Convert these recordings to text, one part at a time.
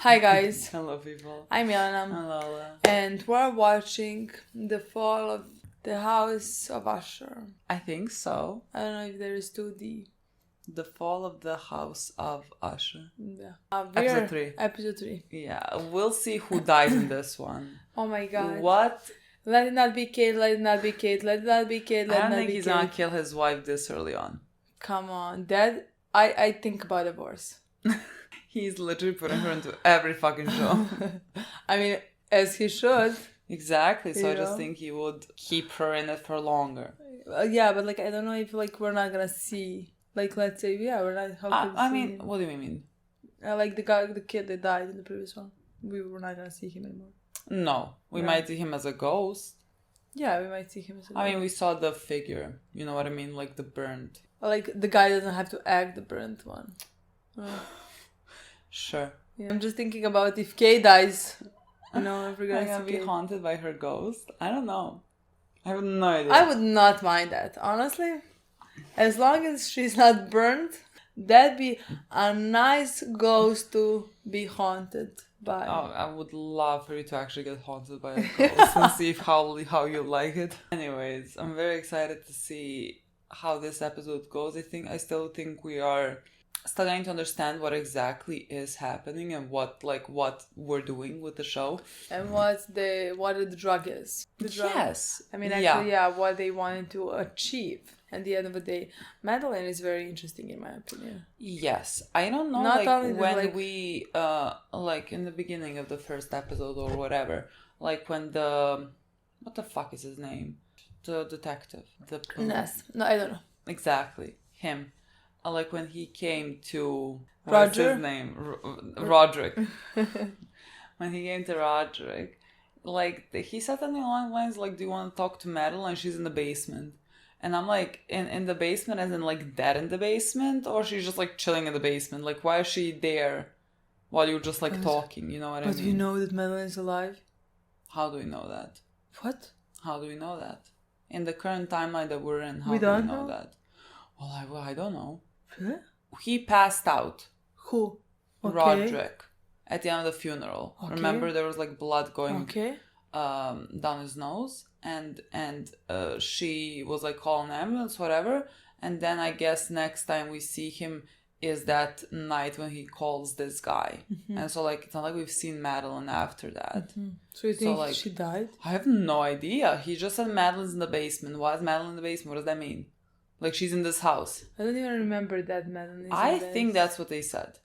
Hi guys, Hello people. I'm Milena, I'm Lola. and we're watching the fall of the house of Usher. I think so. I don't know if there is 2D. The fall of the house of Usher. Yeah. Episode 3. Episode 3. Yeah, we'll see who dies in this one. Oh my god. What? Let it not be Kate, let it not be Kate, let it not be Kate, let it I don't not think be he's Kate. gonna kill his wife this early on. Come on, Dad. I think about divorce. He's literally putting her into every fucking show. I mean, as he should. Exactly, so You I just know? think he would keep her in it for longer. Yeah, but I don't know if we're not gonna see. Let's say, we're not. How could we I see mean, him? what do you mean? The kid that died in the previous one. We were not gonna see him anymore. No, we might see him as a ghost. Yeah, we might see him as a I mean, we saw the figure. You know what I mean? Like the burnt. the guy doesn't have to act the burnt one. Sure. Yeah. I'm just thinking about if Kay dies, if we're Am I gonna gonna see be Kay. haunted by her ghost? I don't know. I have no idea. I would not mind that, honestly. As long as she's not burnt, that'd be a nice ghost to be haunted by. Oh, I would love for you to actually get haunted by a ghost and see how you like it. Anyways, I'm very excited to see how this episode goes. I still think we are starting to understand what exactly is happening and what we're doing with the show. And what the drug is. The drug. Yes. I mean, actually, what they wanted to achieve. At the end of the day, Madeline is very interesting in my opinion. Yes. I don't know, Not only when we, in the beginning of the first episode or whatever, when what the fuck is his name? The detective. Yes. No, I don't know. Exactly. Him. When he came to... Roger? What's his name? Roderick. When he came to Roderick, he said something along the lines do you want to talk to Madeline? She's in the basement. And I'm in the basement as in dead in the basement? Or she's just chilling in the basement? Why is she there while you're just talking? You know what I mean? But we know that Madeline is alive. How do we know that? What? How do we know that? In the current timeline that we're in, how We do don't we know know? that? Well, I don't know. Huh? He passed out. Who? Okay. Roderick. At the end of the funeral. Okay. Remember there was blood going down his nose? And she was calling an ambulance, whatever. And then I guess next time we see him is that night when he calls this guy. Mm-hmm. And so it's not we've seen Madeline after that. Mm-hmm. So you think she died? I have no idea. He just said Madeline's in the basement. Why is Madeline in the basement? What does that mean? She's in this house. I don't even remember that Madeline is I think that's what they said.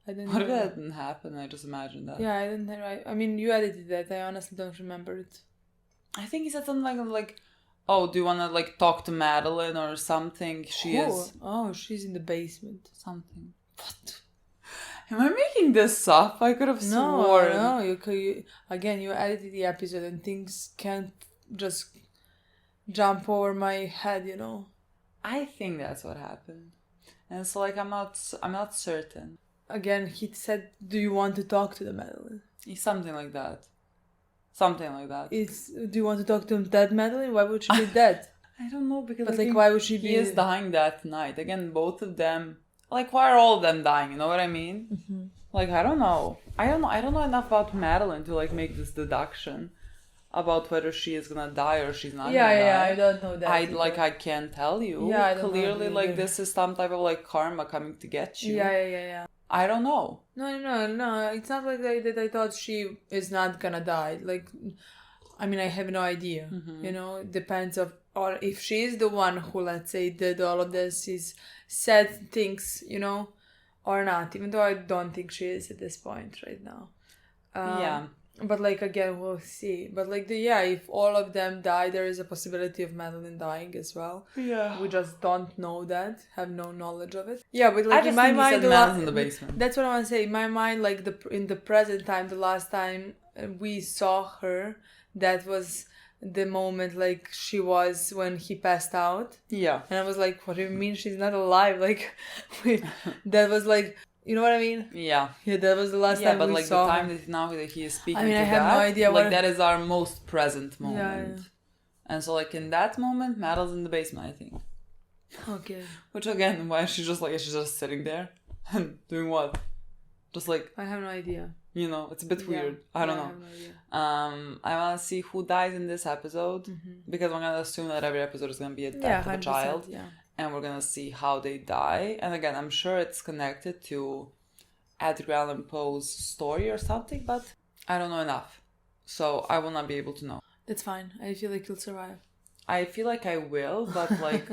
What if that didn't happen? I just imagined that. Yeah, I didn't. I mean, you edited that. I honestly don't remember it. I think he said something like, "Oh, do you want to talk to Madeline or something?" She's in the basement. Something. What? Am I making this up? I could have sworn. No. You edited the episode and things can't just jump over my head. I think that's what happened, and so I'm not certain. Again, he said, "Do you want to talk to the Madeline?" Something like that. Something like that. Do you want to talk to dead Madeline? Why would she be dead? I don't know because. But why would she be? He is dying that night. Again, both of them. Why are all of them dying? You know what I mean? Mm-hmm. I don't know. I don't know enough about Madeline to make this deduction about whether she is gonna die or she's not. Yeah, I don't know that. I can't tell you. Yeah, I don't Clearly, know this is some type of karma coming to get you. Yeah. I don't know. No. It's not that I thought she is not gonna die. I mean, I have no idea. Mm-hmm. Depends or if she is the one who, let's say, did all of this, is said things, or not. Even though I don't think she is at this point right now. Yeah. But again, we'll see. But if all of them die, there is a possibility of Madeline dying as well. Yeah. We just don't know that, have no knowledge of it. Yeah, but I just in my think mind, Madeline's in the basement. That's what I want to say. In my mind, in the present time, the last time we saw her, that was the moment she was when he passed out. Yeah. And I was like, what do you mean she's not alive? That was you know what I mean? Yeah. Yeah, that was the last time we saw the time her. that now that he is speaking I have that, no idea that is our most present moment. Yeah. And so in that moment, Madeline's in the basement, I think. Okay. Which again, why is she just she's just sitting there and doing what? Just I have no idea. You know, it's a bit weird. I don't know. I want to see who dies in this episode because we're gonna assume that every episode is gonna be a death of a child, and we're gonna see how they die. And again, I'm sure it's connected to Edgar Allan Poe's story or something, but I don't know enough, so I will not be able to know. That's fine. I feel like you'll survive. I feel like I will, but like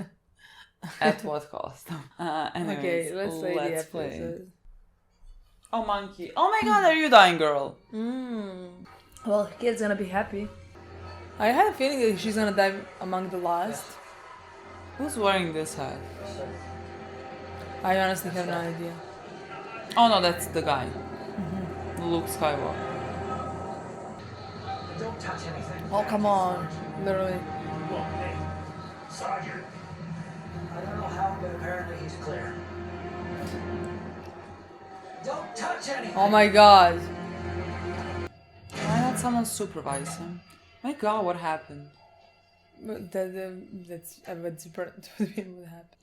at what cost? Anyways, okay, let's play the episode. Oh, monkey. Oh my god, are you dying, girl? Well, kid's gonna be happy. I had a feeling that she's gonna die among the last. Who's wearing this hat? I honestly have no idea. Oh no, that's the guy. Luke Skywalker. Don't touch anything. Oh, come on. Literally. Look, hey, Sergeant. I don't know how, but apparently he's clear. Don't touch anything. Oh my god. Why not someone supervise him? My god, what happened? That's different. What happened?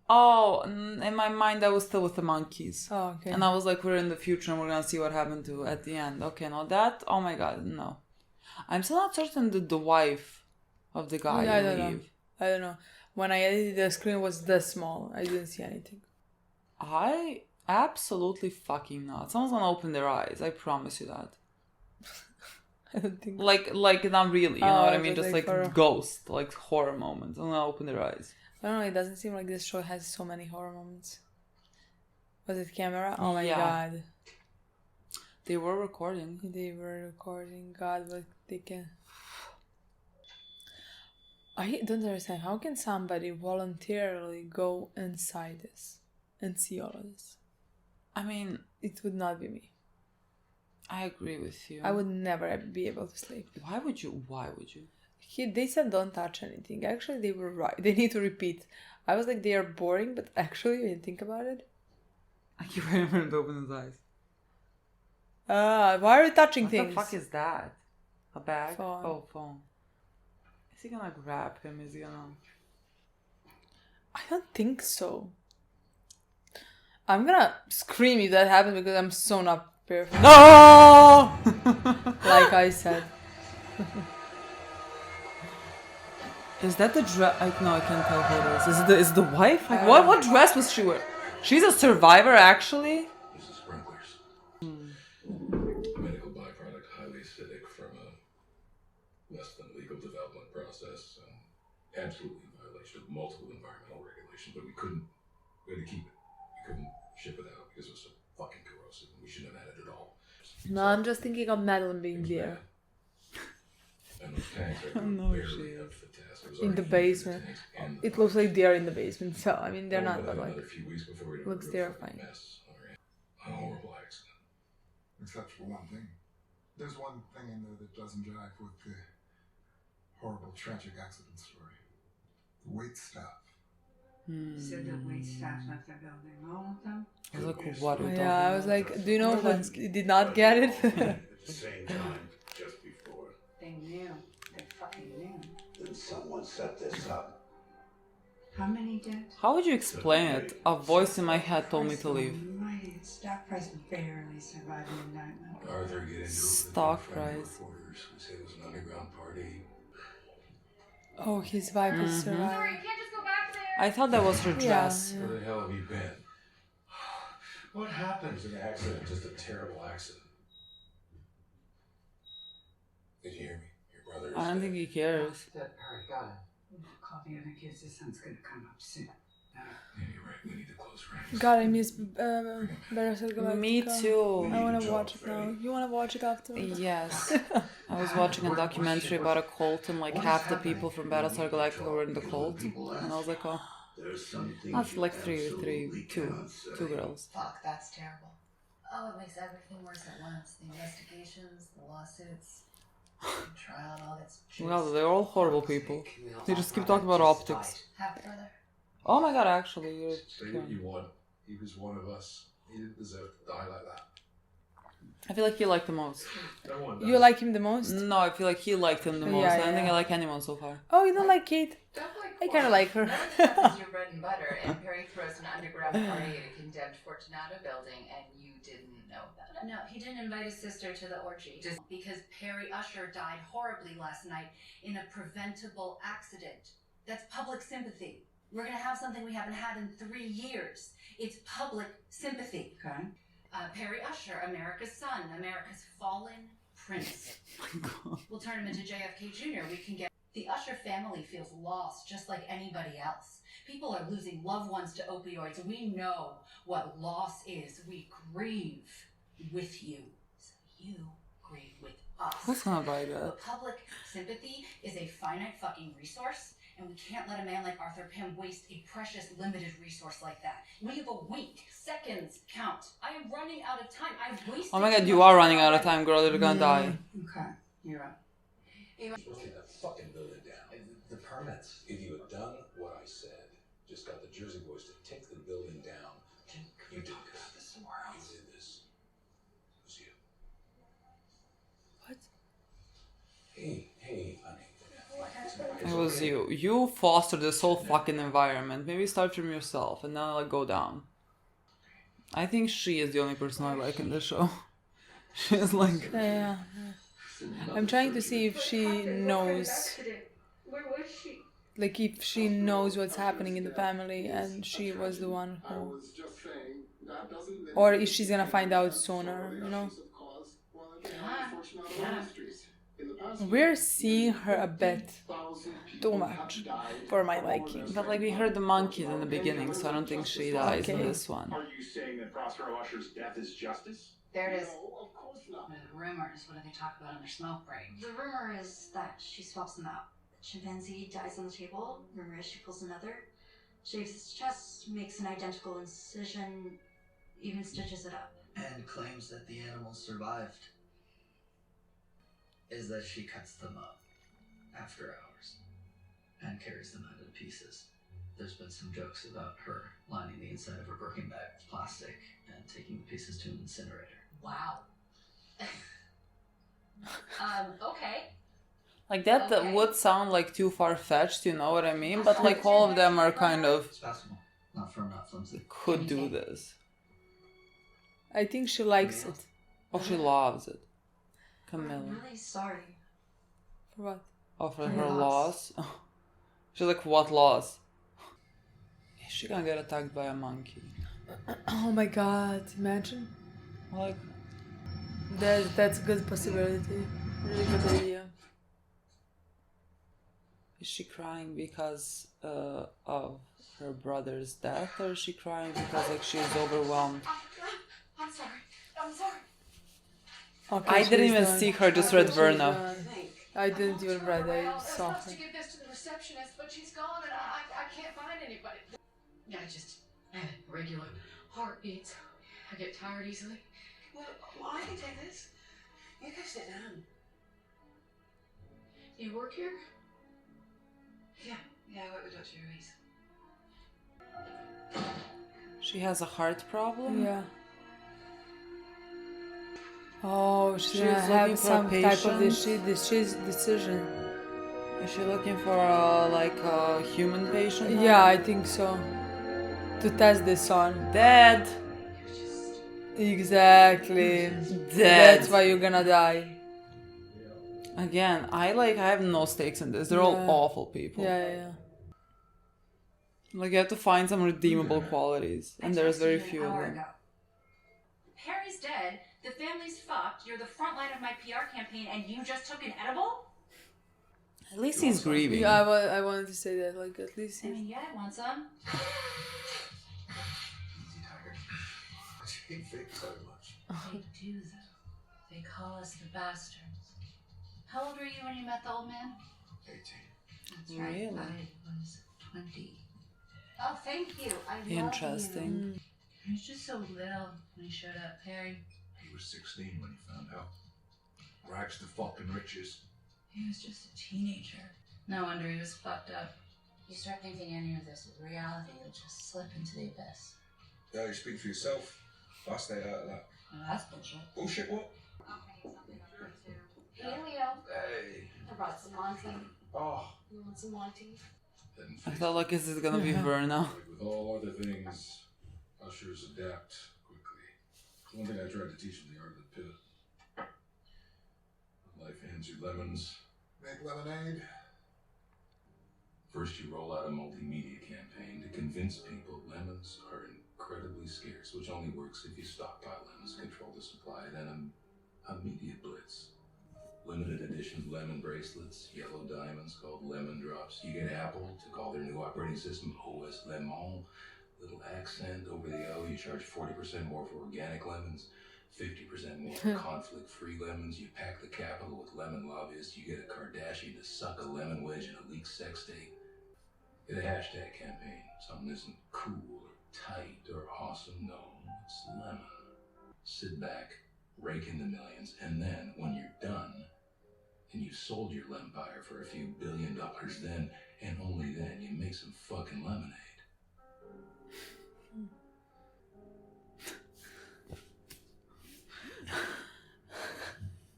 Oh, in my mind I was still with the monkeys. Oh, okay. And I was like, we're in the future and we're gonna see what happened to at the end. Okay, no, that, oh my god, no. I'm still not certain that the wife of the guy I don't leave. know. I don't know. When I edited, the screen was this small. I didn't see anything. I absolutely fucking not. Someone's gonna open their eyes. I promise you that. I don't think. Like not really. You know what I mean? Just like horror. ghost, like horror moments. I'm gonna open their eyes. I don't know. It doesn't seem like this show has so many horror moments. Was it camera? Oh my Yeah. god. They were recording. They were recording. God, but they can. I don't understand. How can somebody voluntarily go inside this and see all of this? I mean, It would not be me. I agree with you. I would never be able to sleep. Why would you? They said don't touch anything. Actually, they were right. They need to repeat. I was like, they are boring, but actually, when you think about it. I keep waiting for him to open his eyes. Why are you touching What things? the fuck is that? A bag? Phone. Oh, phone. Is he gonna grab him? Is he gonna... I don't think so. I'm gonna scream if that happens because I'm so not prepared for No! like I said. Is that the dress? No, I can't tell who it is. Is it the wife? Like, what dress was she wearing? She's a survivor, actually? This is sprinklers. Medical byproduct, highly acidic from a less than legal development process. Absolutely in violation of multiple environmental regulations, but we had to keep it. We couldn't ship it out because it was so fucking corrosive and we shouldn't have had it at all. No, I'm just thinking of Madeline being there. And those tanks are barely up to the task. It was In the already basement. tanks and It looks like they're in the basement, so I mean they're Well, not, but like another few weeks before we looks terrifying. mess on our end. A horrible accident. Except for one thing. There's one thing in there that doesn't jive with the horrible tragic accident story. The wait staff. So the wait staff left the building, all of them? I was like, what are you yeah, I talking was about? like, do you know who did not get it? At the same time, just before. They knew. They fucking knew. Then someone set this up. How many did? How would you explain it? A voice in my head told me to leave. Right. Stock price barely survived the indictment. Arthur get into it with Stock the friendly price. reporters who said it was an underground party. Oh, his wife is surviving. I thought that was her dress. Where the hell have you been? What happened? It was an accident, just a terrible accident. Did you hear me? Your brother is I don't think he cares. Alright, got it. Call the other kids. The sun's gonna come up soon. Yeah, you're right. We need to close ranks. God, I miss Battlestar Galactica. Me too. I wanna watch it now. You wanna watch it after? Yes. I was watching a documentary about a cult and like half the people from Battlestar Galactica were in the cult. And I was like, oh, that's like two girls. Fuck, that's terrible. Oh, it makes everything worse at once. The investigations, the lawsuits, the trial, and all that's Well, they're all horrible people. They just keep talking about optics. half brother. Oh my god, actually, you're... Say what you want. He was one of us. He didn't deserve to die like that. I feel like he liked the most. No one does. You like him the most? No, I feel like he liked him the most. Yeah, I don't think yeah. I like anyone so far. Oh, you don't like Kate? I kind of like her. That is your bread and butter, and Perry throws an underground party at a condemned Fortunato building, and you didn't know about No, he didn't invite his sister to the orgy. Because Perry Usher died horribly last night in a preventable accident. That's public sympathy. We're gonna have something we haven't had in 3 years. It's public sympathy. Okay. Perry Usher, America's son, America's fallen prince. We'll turn him into JFK Jr. We can get... The Usher family feels lost just like anybody else. People are losing loved ones to opioids. We know what loss is. We grieve with you. So you grieve with us. Who's gonna buy that? But public sympathy is a finite fucking resource, and we can't let a man like Arthur Pym waste a precious, limited resource like that. We have a week. Seconds count. I am running out of time. I've wasted... Oh my god, you are running out of time, girl. You're gonna die. Okay. You're right. Take that fucking building down. The permits. If you had done what I said, just got the Jersey boys to take the building down, you did this somewhere else. You did this. It was you. What? Hey, honey. It was you. You fostered this whole fucking environment. Maybe start from yourself and then like go down. I think she is the only person I like in the show. She's like... Yeah. I'm trying to see if she knows, Where was she? like if she knows what's happening in the family and she was the one I who, was just saying that doesn't mean or if she's gonna find out sooner, you know. We're seeing her a bit too much for my liking. But like we heard the monkeys in the beginning, so I don't think she dies in Okay. this one. Are you saying that Prospero Usher's death is justice? There it is. No, of course not. Rumors. What do they talk about on their smoke break? The rumor is that she swaps them out. Chimpanzee dies on the table. Rumor is she pulls another, shaves his chest, makes an identical incision, even stitches it up. And claims that the animals survived. Is that she cuts them up after hours and carries them out in pieces. There's been some jokes about her lining the inside of a Birkin bag with plastic and taking the pieces to an incinerator. Wow. Okay. Like that Okay. would sound like too far-fetched, you know what I mean? But like all of them are kind of It's possible. Not firm, not flimsy. could do this. I think she likes it. Oh, she loves it. Camille. I'm really sorry. For what? Oh, for For her loss. loss? She's like, what loss? Is she gonna get attacked by a monkey? Oh my god, imagine. Like, That's a good possibility. Really good idea. is she crying because of her brother's death, or is she crying because like she is overwhelmed? I'm sorry. I'm sorry. Okay, I didn't she's even done. see her, just read She's Verna. done. I didn't even read, I saw supposed her. to give this to the receptionist, but she's gone and I can't find anybody. Yeah, I just regular heartbeats. I get tired easily. Well, I can take this. You guys sit down. You work here? Yeah, I work with Dr. Ruiz. She has a heart problem? Yeah. Oh, she's She's gonna looking have for some a type of patient? decision. Is she looking for like a human patient? now? Yeah, I think so. To test this on. Dead. Exactly. Dead. That's why you're gonna die. Again, I have no stakes in this. They're all Yeah. awful people. Yeah. Like you have to find some redeemable qualities, and there's very few of them. Perry's dead. The family's fucked. You're the front line of my PR campaign, and you just took an edible? At least he's grieving. Yeah, I wanted to say that. Like, at least I mean, yeah, I want some. Easy, Tiger. She ain't fake so much. They do, though. They call us the bastards. How old were you when you met the old man? 18. That's right. Really? I was 20. Oh, thank you. I love Interesting. you. He was just so little when he showed up, Perry. He was 16 when he found out. Rags to fucking riches. He was just a teenager. No wonder he was fucked up. You start thinking any of this is reality, you'll just slip into the abyss. Yeah, you speak for yourself. I stayed out of that. Well, that's bullshit. Bullshit, what? Hey, Leo. Hey. I brought some Monty. Oh. You want some Monty? I felt like this is gonna be Verna. Like with all other things, Ushers adapt quickly. One thing I tried to teach them the art of the pit. Life hands you lemons. Make lemonade. First, you roll out a multimedia campaign to convince people lemons are incredibly scarce, which only works if you stockpile lemons, control the supply, then a media blitz. Limited edition lemon bracelets, yellow diamonds called lemon drops. You get Apple to call their new operating system OS Lemon. Little accent over the O. You charge 40% more for organic lemons, 50% more for conflict-free lemons. You pack the capital with lemon lobbyists. You get a Kardashian to suck a lemon wedge in a leaked sex tape. Get a hashtag campaign. Something isn't cool or tight or awesome. No, it's lemon. Sit back, rake in the millions, and then when you're done, and you sold your lempire for a few $1 billion, then, and only then, you make some fucking lemonade.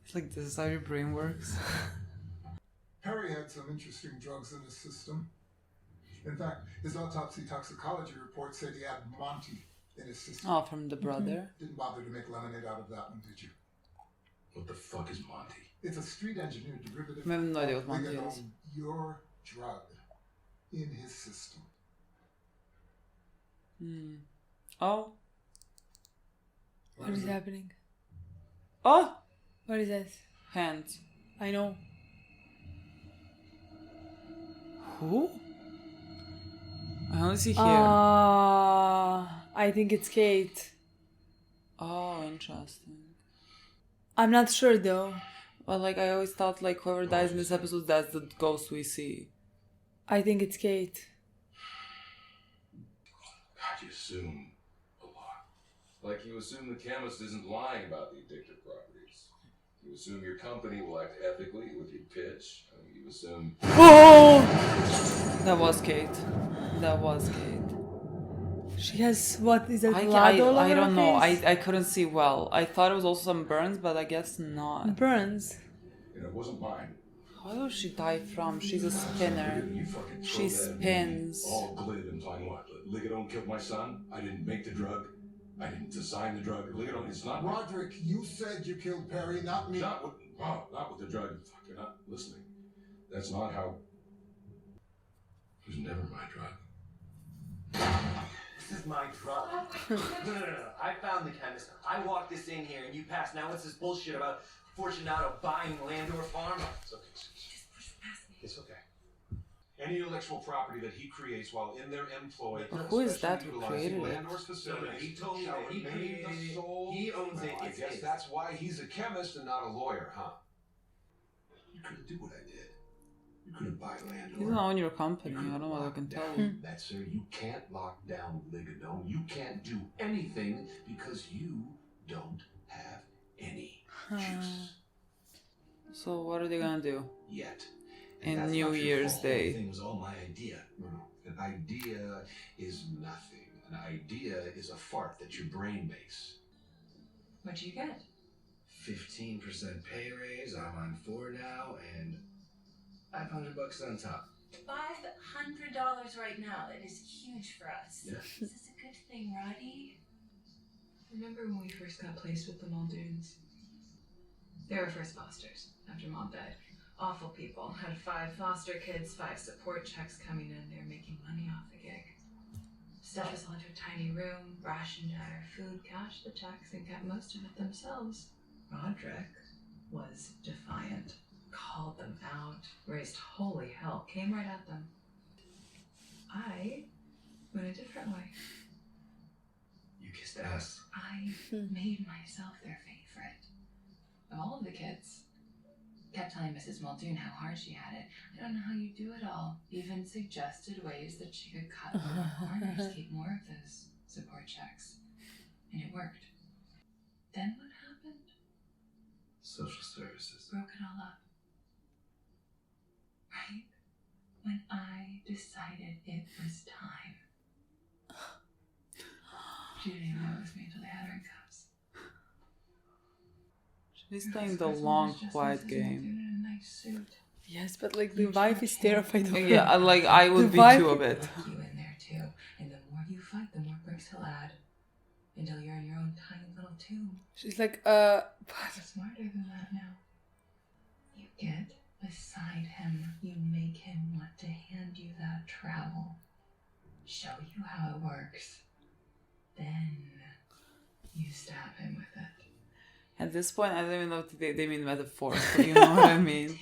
It's like, this is how your brain works. Perry had some interesting drugs in his system. In fact, his autopsy toxicology report said he had Monty in his system. Oh, from the brother? Didn't bother to make lemonade out of that one, did you? What the fuck is Monty? It's a street engineered derivative I have no idea what Monty of is. your drug in his system. Oh. What is happening? Oh! What is that? Hands. I know. Who? I only see here. I think it's Kate. Oh, interesting. I'm not sure though. Well, like, I always thought, like, whoever dies in this episode, that's the ghost we see. I think it's Kate. God, you assume a lot. Like you assume the chemist isn't lying about the addictive properties. You assume your company will act ethically with your pitch. I mean, you assume... Oh! That was Kate. That was Kate. She has, what is that, blood all over I don't her know. face? I couldn't see well. I thought it was also some burns, but I guess not. Burns? And it wasn't mine. How does she die from? She's a spinner. She spins. All glib implying what? Ligadone killed my son? I didn't make the drug. I didn't design the drug. Ligadone, it's not... Roderick, you said you killed Perry, not me. Not with the drug. Fuck, you're not listening. That's not how... It was never my drug. This is my drug. No. I found the chemist. I walked this in here and you passed. Now what's this bullshit about Fortunato buying Landor Farm? It's okay. Just push past me. It's okay. Any intellectual property that he creates while in their employ... Who is that who created it? Landor's facilities, he told me that he created the soul. He owns it. I guess that's why he's a chemist and not a lawyer, huh? You couldn't do what I did. You couldn't buy Landor. You don't own your company. I don't know what I can tell you. That, sir, you can't lock down Ligadone. You can't do anything because you don't have any juice. So what are they gonna do? Yet. In New Year's Day. It was all my idea. No. An idea is nothing. An idea is a fart that your brain makes. What'd you get? 15% pay raise. I'm on 4 now, and $500 on top. $500 right now. That is huge for us. Yeah. Is this a good thing, Roddy? Remember when we first got placed with the Muldoons? They were first fosters after Mom died. Awful people. Had 5 foster kids, 5 support checks coming in. They were making money off the gig. Stuffed us all into a tiny room, rationed out our food, cashed the checks, and kept most of it themselves. Roderick was defiant. Called them out, raised holy hell, came right at them. I went a different way. You kissed ass. I made myself their favorite. Of all of the kids. Kept telling Mrs. Muldoon how hard she had it. I don't know how you do it all. Even suggested ways that she could cut more corners, keep more of those support checks. And it worked. Then what happened? Social services. Broke it all up. Right? When I decided it was time. She didn't even know it was me until they had her in cuffs. She's playing the long, quiet game. Yes, but like the wife is terrified of her. Yeah, like I would be too a bit. You in there too, and the more you fight, the more bricks he'll add. until you're in your own tiny little tomb. She's like, You're smarter than that now. You get beside him. You make him want to hand you that trowel. Show you how it works. Then you stab him with it. At this point, I don't even know if they mean metaphors, but you know what I mean.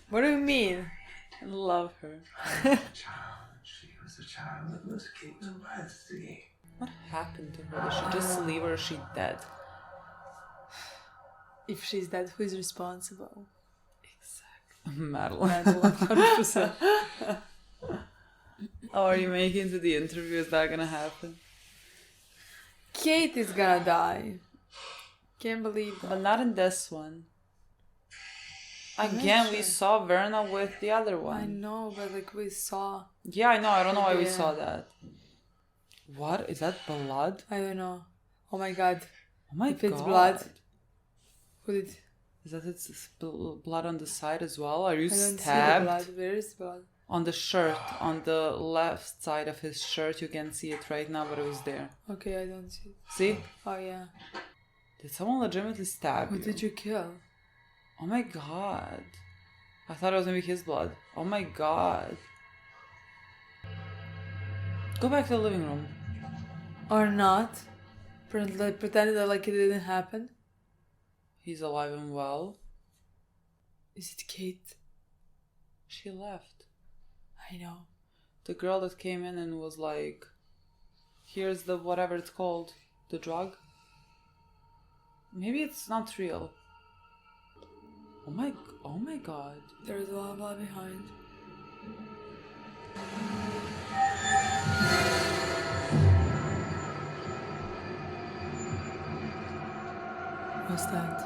What do you mean? I love her. She was a child that was kicked by the sea. What happened to her? Did she just leave or is she dead? If she's dead, who is responsible? Exactly. Madeline. Madeline, 100%. Oh, are you making it to the interview? Is that gonna happen? Kate is gonna die. Can't believe that. But not in this one. Again, we saw Verna with the other one. I know, but like we saw. Yeah, I know. I don't know why we saw that. What? Is that blood? I don't know. Oh my god. Oh my if god. It's blood. Who did? Is that it's blood on the side as well? Are you I don't stabbed? see the blood. Where is blood? On the shirt. On the left side of his shirt. You can't see it right now, but it was there. Okay, I don't see it. See? Oh yeah. Did someone legitimately stab you? Who did you kill? Oh my god. I thought it was gonna be his blood. Oh my god. Go back to the living room. Or not. Pretend that like it didn't happen. He's alive and well. Is it Kate? She left. I know. The girl that came in and was like, here's the whatever it's called. The drug? Maybe it's not real. Oh my god. There's a lot of blood behind. What's that?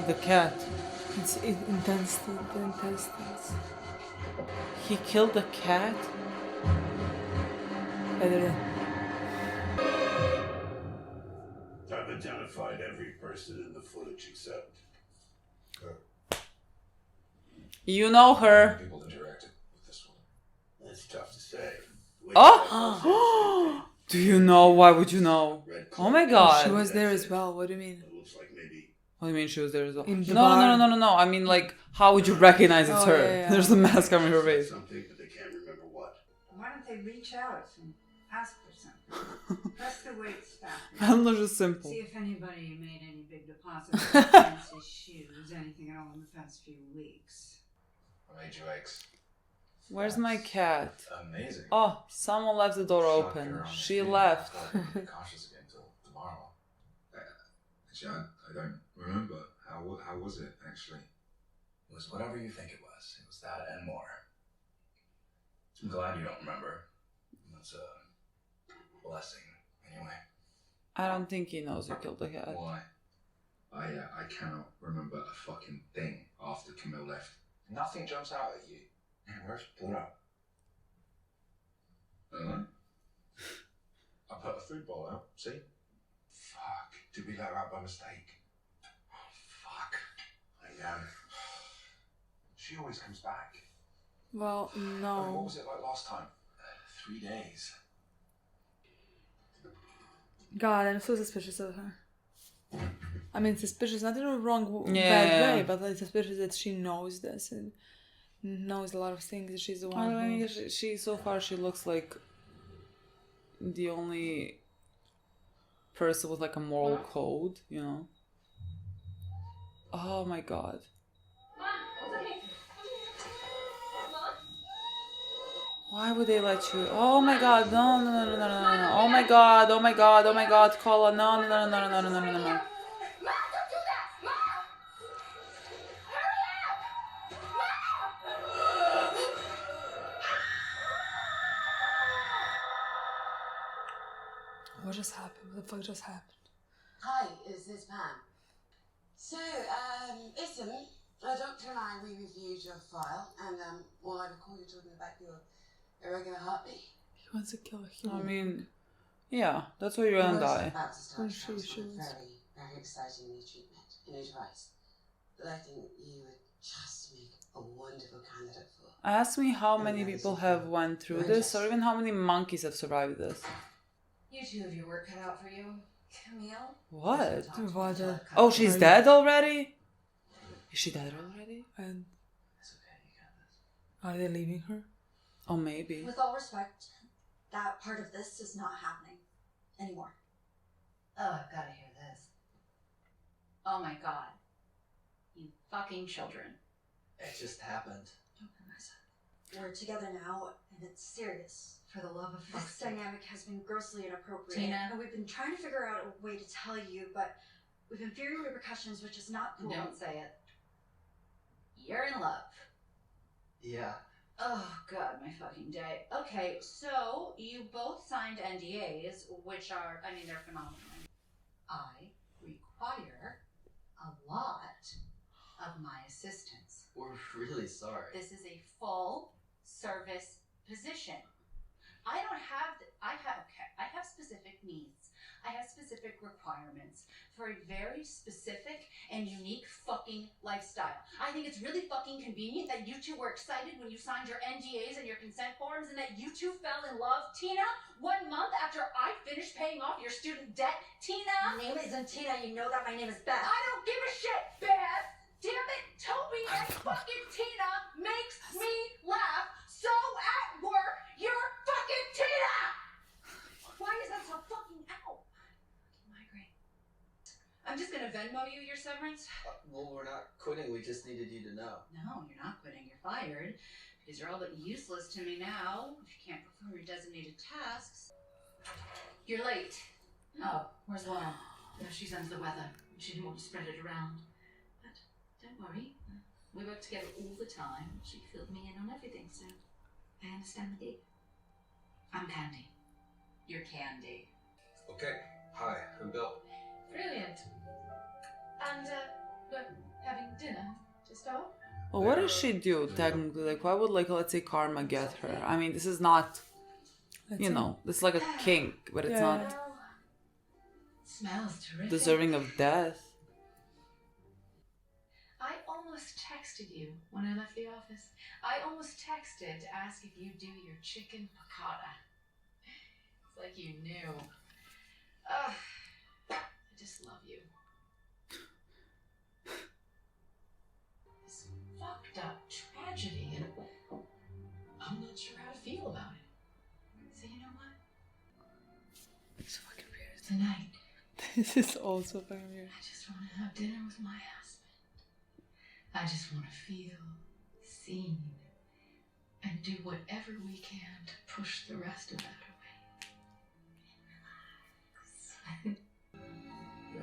The cat. It's intestines. He killed the cat? I don't know. I've identified every person in the footage except... You know her. People interacted with this one. That's tough to say. Oh! Do you know? Why would you know? Oh my god. She was there as well. What do you mean? What do you mean she was there as well? In the No. I mean, like, how would you recognize it's her? Yeah. There's a mask covering her face. Something, but they can't remember what. Why don't they reach out and ask for something? Press the wait staff. That was just simple. See if anybody made any big deposits of fancy shoes, anything at all in the past few weeks. I made you eggs. Where's my cat? Amazing. Oh, someone left the door open. She left. Be cautious again till tomorrow. Actually, I don't remember. How was it, actually? It was whatever you think it was. It was that and more. I'm glad you don't remember. That's a blessing, anyway. I don't think he knows who killed the cat. Why? I cannot remember a fucking thing after Camille left. Nothing jumps out at you. Man, where's Pluto? I put a food bowl out, see? Fuck. Did we let her out by mistake? Oh, fuck. She always comes back. Well, I mean, no. what was it like last time? 3 days. God, I'm so suspicious of her. I mean, suspicious, not in a wrong, bad Yeah. way, but like suspicious that she knows this and knows a lot of things. She's the one I who... mean, she so far she looks like the only person with like a moral code, you know. Oh my god. Why would they let you? Oh my god, no. Oh my god, Cola, no. What just happened? What the fuck just happened? Hi, is this Pam? So, listen, a doctor and I, we reviewed your file, and all I recall you talking about your irregular heartbeat. He wants to kill a human. I mean, yeah, that's why you're gonna die. About to start She should. very exciting new treatment, a new device that I think you would just make a wonderful candidate for. Ask me how many people have went through this, or even how many monkeys have survived this. You two have your work cut out for you. Camille? What? What? Oh, she's dead already? Is she dead already? And are they leaving her? Oh, maybe. With all respect, that part of this is not happening anymore. Oh, I've got to hear this. Oh my god. You fucking children. It just happened. We're together now, and it's serious. For the love of fuck's This sake. dynamic has been grossly inappropriate. Tina? And we've been trying to figure out a way to tell you, but we've been fearing repercussions, which is not cool. Don't say it. You're in love. Yeah. Oh god, my fucking day. Okay, so you both signed NDAs, which are, I mean, they're phenomenal. I require a lot of my assistance. We're really sorry. This is a full service position. I have specific needs. I have specific requirements for a very specific and unique fucking lifestyle. I think it's really fucking convenient that you two were excited when you signed your NDAs and your consent forms and that you two fell in love. Tina, 1 month after I finished paying off your student debt, Tina. My name isn't Tina, you know that. My name is Beth. I don't give a shit, Beth. Damn it, Toby and fucking Tina makes me laugh. So at work, you're fucking Tina. Why is that so fucking out? Migraine. I'm just gonna Venmo you your severance. Well, we're not quitting. We just needed you to know. No, you're not quitting. You're fired because you're all but useless to me now. If you can't perform your designated tasks. You're late. Oh, where's Laura? No, she's under the weather. She didn't want to spread it around. But don't worry. We work together all the time. She filled me in on everything, so I understand the deal. I'm Candy. You're Candy. Okay. Hi, I'm Bill. Brilliant. And, we're having dinner to start? Well, what does she do, technically? Like, why would, like, let's say karma get her? I mean, this is not, you know, it's like a kink, but it's not Smells terrific. deserving of death. I almost texted you when I left the office. I almost texted to ask if you do your chicken piccata. It's like you knew. I just love you. This fucked up tragedy, and I'm not sure how to feel about it. So you know what? It's fucking weird. Tonight, This is also fucking weird. I just want to have dinner with my husband. I just want to feel seen and do whatever we can to push the rest of that away.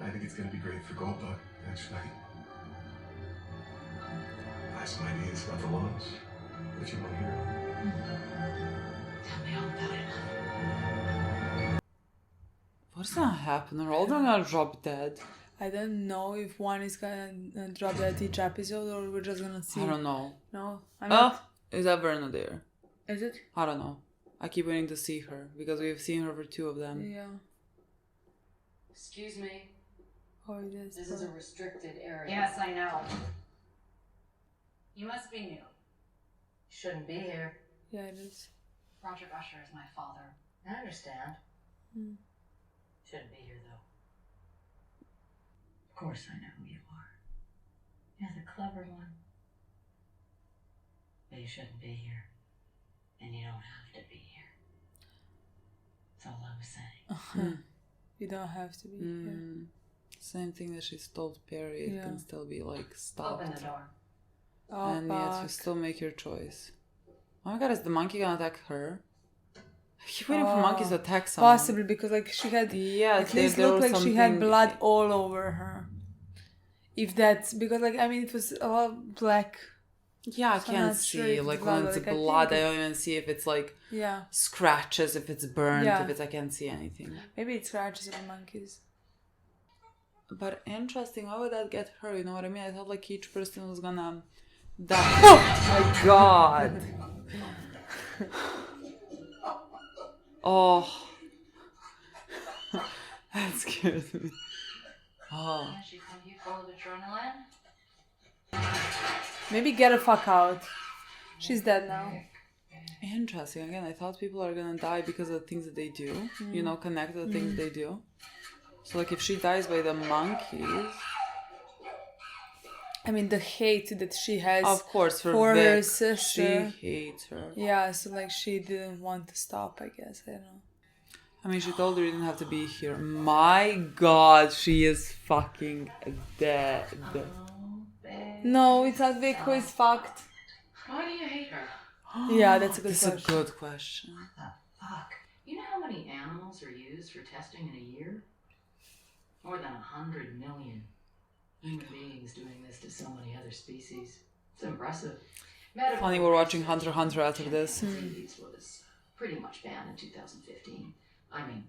I think it's gonna be great for Goldbug next night. I have some ideas about the lunch, if you want to hear it. Tell me all about it. What's gonna happen? Are all gonna drop dead? I don't know if one is gonna drop that each episode or we're just gonna see. I don't know. No? Is that Verna there? Is it? I don't know. I keep waiting to see her because we've seen her for 2 of them. Yeah. Excuse me. Oh, it is. This is a restricted area. Yes, I know. You must be new. Shouldn't be here. Yeah, it is. Roderick Usher is my father. I understand. Hmm. Shouldn't be here, though. Of course I know who you are. You're the clever one. But you shouldn't be here. And you don't have to be here. That's all I was saying. You don't have to be here. Same thing that she's told Perry. It can still be like stopped. Open the door. Oh, and yet you still make your choice. Oh my god, is the monkey gonna attack her? I keep waiting for monkeys to attack someone. Possibly because like she had at least looked like she had blood all over her. If that's because like I mean it was all black. Yeah, I can't see like when it's blood. I don't even see if it's like scratches, if it's burnt, if it's I can't see anything. Maybe it scratches the monkeys. But interesting, why would that get her? You know what I mean? I thought like each person was gonna die. Oh my god! Oh, that scared me. Oh. Yeah, she come here full of adrenaline. Maybe get the fuck out. She's dead now. Interesting. Again, I thought people are gonna die because of the things that they do. You know, connect to the things they do. So, like, if she dies by the monkeys... I mean, the hate that she has of course, for Vic, her sister. She hates her. Yeah, so, like, she didn't want to stop, I guess. I don't know. I mean, she told her you didn't have to be here. My God, she is fucking dead. No, it's not Vic who is fucked. Why do you hate her? Yeah, that's a good question. That's a good question. What the fuck? You know how many animals are used for testing in a year? More than 100 million. Human beings doing this to so many other species. It's impressive. Funny, we're watching Hunter x Hunter after this. Disease was pretty much banned in 2015. I mean,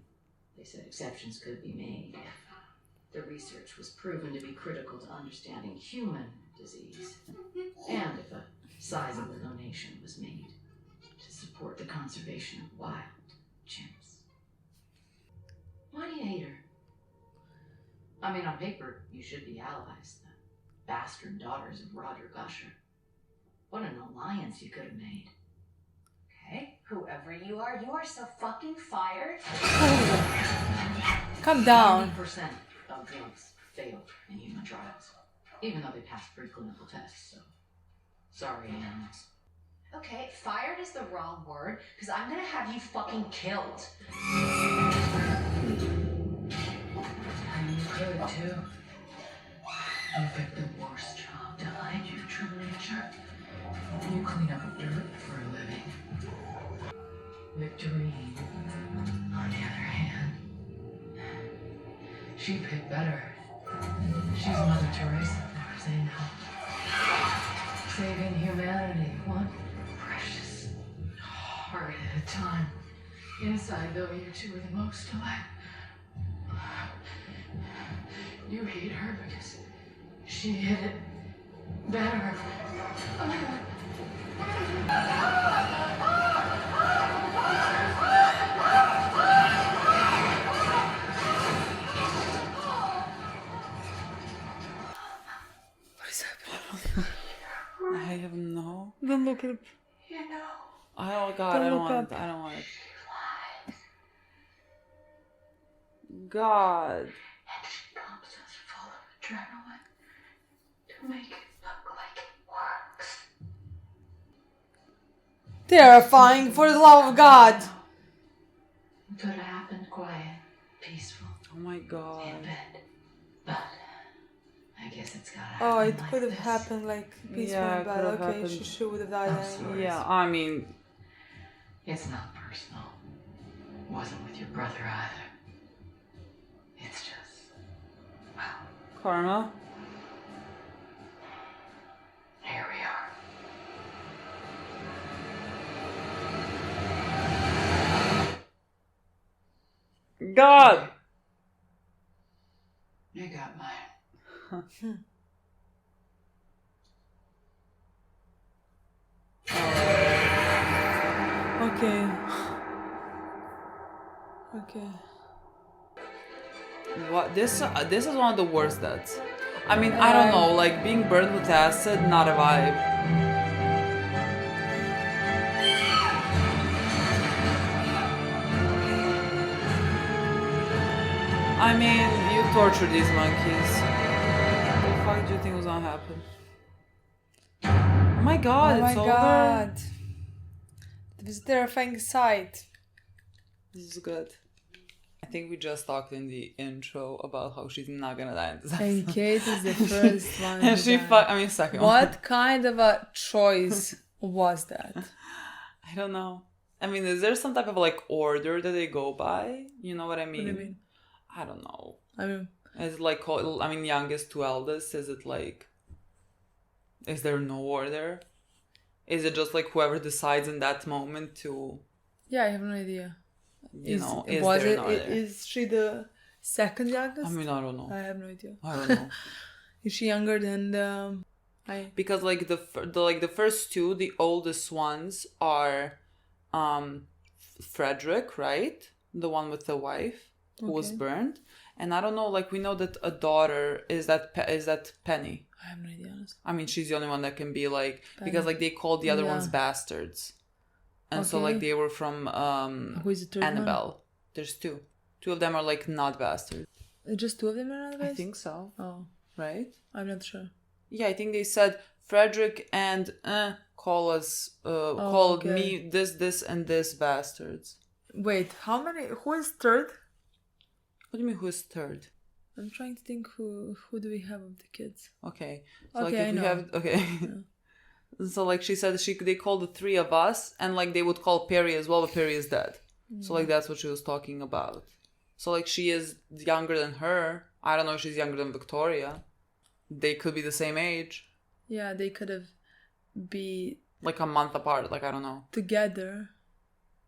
they said exceptions could be made if the research was proven to be critical to understanding human disease, and if a sizable donation was made to support the conservation of wild chimps. Why do you hate her? I mean, on paper, you should be allies, the bastard daughters of Roger Usher. What an alliance you could have made. Okay, whoever you are so fucking fired. Calm down. 90% of drugs fail in human trials, even though they pass preclinical tests, so sorry, animals. Okay, fired is the wrong word, because I'm gonna have you fucking killed. And you could, too. You picked the worst job to hide your true nature. You clean up dirt for a living. Victorine, on the other hand, she picked better. She's Mother Teresa, far as I know. Saving humanity, one precious heart at a time. Inside, though, you two are the most alike. You hate her because she hit it better. What is happening? I have no... Don't look up. You know. Oh God, I don't want it. I don't want it. God. And she pumps us full of adrenaline to make it look like it works. Terrifying, for the love of God. It could have happened quiet, peaceful. Oh my God. In bed. But I guess it's gotta happen. Oh, it like could have this. happened like peaceful Yeah, and it bad. could have Okay, happened. she would have died anyway. Yeah, I mean... It's not personal. Wasn't with your brother either. It's just, well, Karma? here we are. God! You got mine. Okay. Okay. What? This is one of the worst deaths. I mean, I don't know, like being burned with acid, not a vibe. I mean, you torture these monkeys. What the fuck do you think was gonna happen? Oh my God, Oh my it's over. God. It was a terrifying sight. This is good. I think we just talked in the intro about how she's not gonna die in this episode. And Kate is the first one. And she second one. What kind of a choice was that? I don't know. I mean, is there some type of like order that they go by? You know what I mean? What do you mean? I don't know. I mean, is it like, I mean, youngest to eldest? Is it like, is there no order? Is it just like whoever decides in that moment to? Yeah, I have no idea. Is there an order? Is she the second youngest? I mean, I don't know. I have no idea. I don't know. Is she younger than the? Because like the first two, the oldest ones are, Frederick, right? The one with the wife. who was burned. And I don't know, like, we know that a daughter is that Penny. I have no idea, honestly. I mean, she's the only one that can be, like, Penny. Because, like, they called the other ones bastards. And so, like, they were from who is the third Annabelle. one? There's two. Two of them are, like, not bastards. Just two of them are not bastards? I think so. Oh. Right? I'm not sure. Yeah, I think they said Frederick and called me this and this bastards. Wait, how many? Who is third? What do you mean, who is third? I'm trying to think who do we have of the kids. Okay. So, okay, like, if I know. We have, okay. Yeah. So, like, she said they called the three of us, and, like, they would call Perry as well, but Perry is dead. So, like, that's what she was talking about. So, like, she is younger than her. I don't know if she's younger than Victoria. They could be the same age. Yeah, they could have be... like, a month apart. Like, I don't know. Together.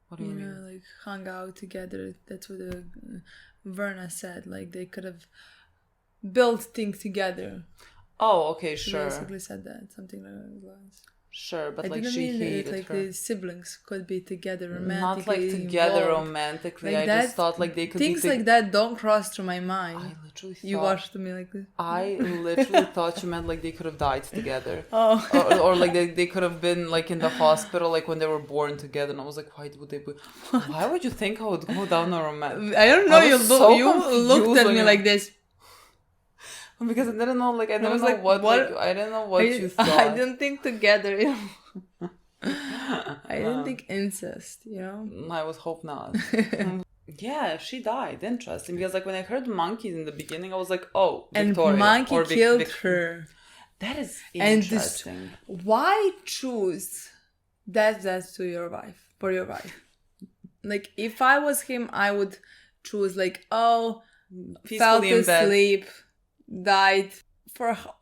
What do you mean? Know, like, hung out together. That's what Verna said. Like, they could have built things together. Oh, okay, sure. She basically said that. Something like that. Sure, but, I like, didn't she mean hated like her. The siblings could be together romantically. Not, like, together involved. romantically. Like I that, just thought, like, they could things be... like that don't cross through my mind. I literally thought... You watched me like this? I literally thought you meant, like, they could have died together. Oh. or like, they could have been, like, in the hospital, like, when they were born together. And I was like, why would they be... Why would you think I would go down a romantic... I don't know, you looked at me like this. Because I didn't know, like, I didn't know like, what I didn't know what you thought. I didn't think together, you know. I didn't think incest, you know. I would hope not. Yeah, she died. Interesting. Because, like, when I heard monkeys in the beginning, I was like, oh, Victoria. And monkey or killed her. That is interesting. And why choose that to your wife, for your wife? Like, if I was him, I would choose, like, peacefully fell in bed. asleep, died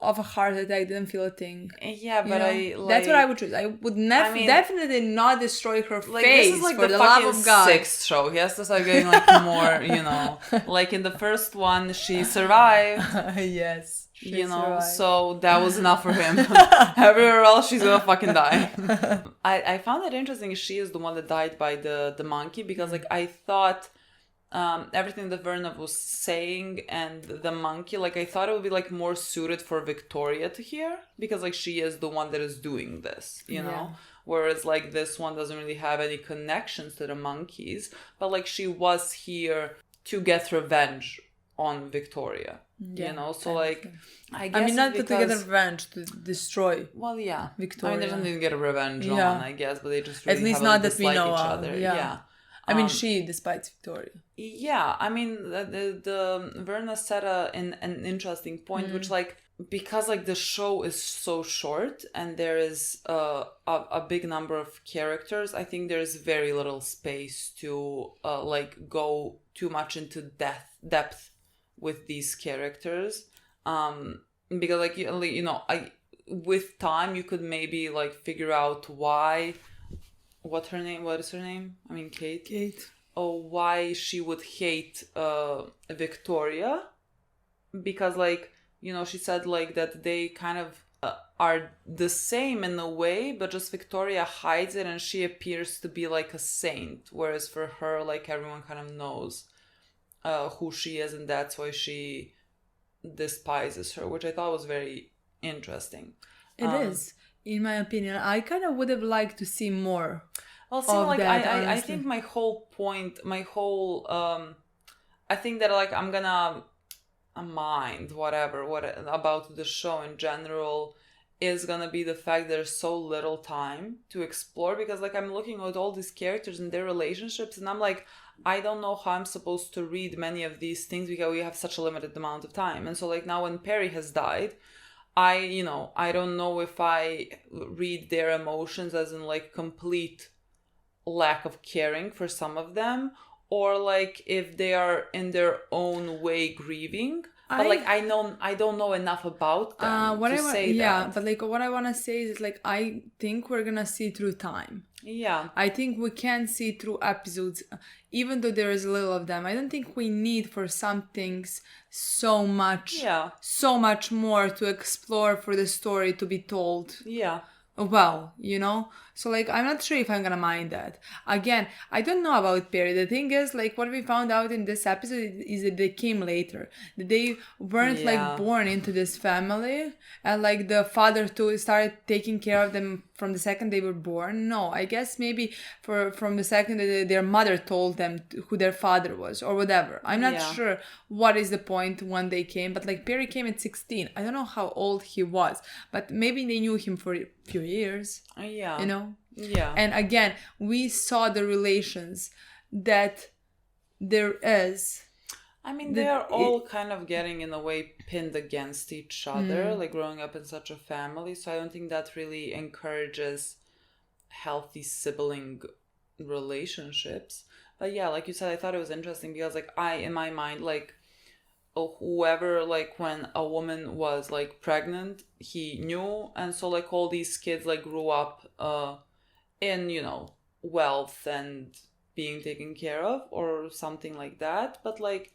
of a heart attack, didn't feel a thing. Yeah, but that's what I would choose. I would definitely not destroy her like, face. This is like for the love fucking of God. sixth show. He has to start getting, like, more, you know. Like, in the first one, she survived. Yes. You know, so that was enough for him. Everywhere else, she's gonna fucking die. I found it interesting. She is the one that died by the monkey, because, like, I thought everything that Verna was saying and the monkey, like, I thought it would be, like, more suited for Victoria to hear, because, like, she is the one that is doing this, you know. Whereas, like, this one doesn't really have any connections to the monkeys, but, like, she was here to get revenge on Victoria. You know, so, like, I guess not to get revenge, to destroy. Well, yeah, Victoria. I mean, there's nothing to get a revenge on, I guess, but they just really at least have, not like, that we know each of. other. Yeah. I mean, she despises Victoria. Yeah, I mean, the Verna said an interesting point, which, like, because, like, the show is so short and there is a big number of characters, I think there's very little space to like, go too much into depth with these characters, because, like, you know, with time you could maybe, like, figure out why. What is her name? I mean, Kate. Oh, why she would hate Victoria, because, like, you know, she said, like, that they kind of are the same in a way, but just Victoria hides it and she appears to be like a saint, whereas for her, like, everyone kind of knows who she is, and that's why she despises her, which I thought was very interesting. It is, in my opinion. I kind of would have liked to see more. Well, see, like, I think my whole point, I think that, like, I'm gonna mind what about the show in general is gonna be the fact there's so little time to explore, because, like, I'm looking at all these characters and their relationships, and I'm like, I don't know how I'm supposed to read many of these things because we have such a limited amount of time. And so, like, now when Perry has died, I don't know if I read their emotions as in, like, complete lack of caring for some of them, or, like, if they are in their own way grieving. But, like, I don't know enough about them to say that. Yeah, but, like, what I want to say is, like, I think we're gonna see through time. Yeah. I think we can see through episodes, even though there is little of them. I don't think we need for some things so much more to explore for the story to be told. Yeah. Well, you know? So like I'm not sure if I'm gonna mind that. Again, I don't know about Perry. The thing is, like what we found out in this episode is that they came later. That they weren't like born into this family, and like the father too started taking care of them from the second they were born. No, I guess maybe from the second that their mother told them who their father was or whatever. I'm not sure what is the point when they came, but like Perry came at 16. I don't know how old he was, but maybe they knew him for a few years. Yeah. You know? Yeah. And again, we saw the relations that there is. I mean, they are all kind of getting, in a way, pinned against each other, like growing up in such a family. So I don't think that really encourages healthy sibling relationships. But yeah, like you said, I thought it was interesting because, like, in my mind, like, whoever, like, when a woman was, like, pregnant, he knew. And so, like, all these kids, like, grew up in, you know, wealth and being taken care of or something like that. But, like,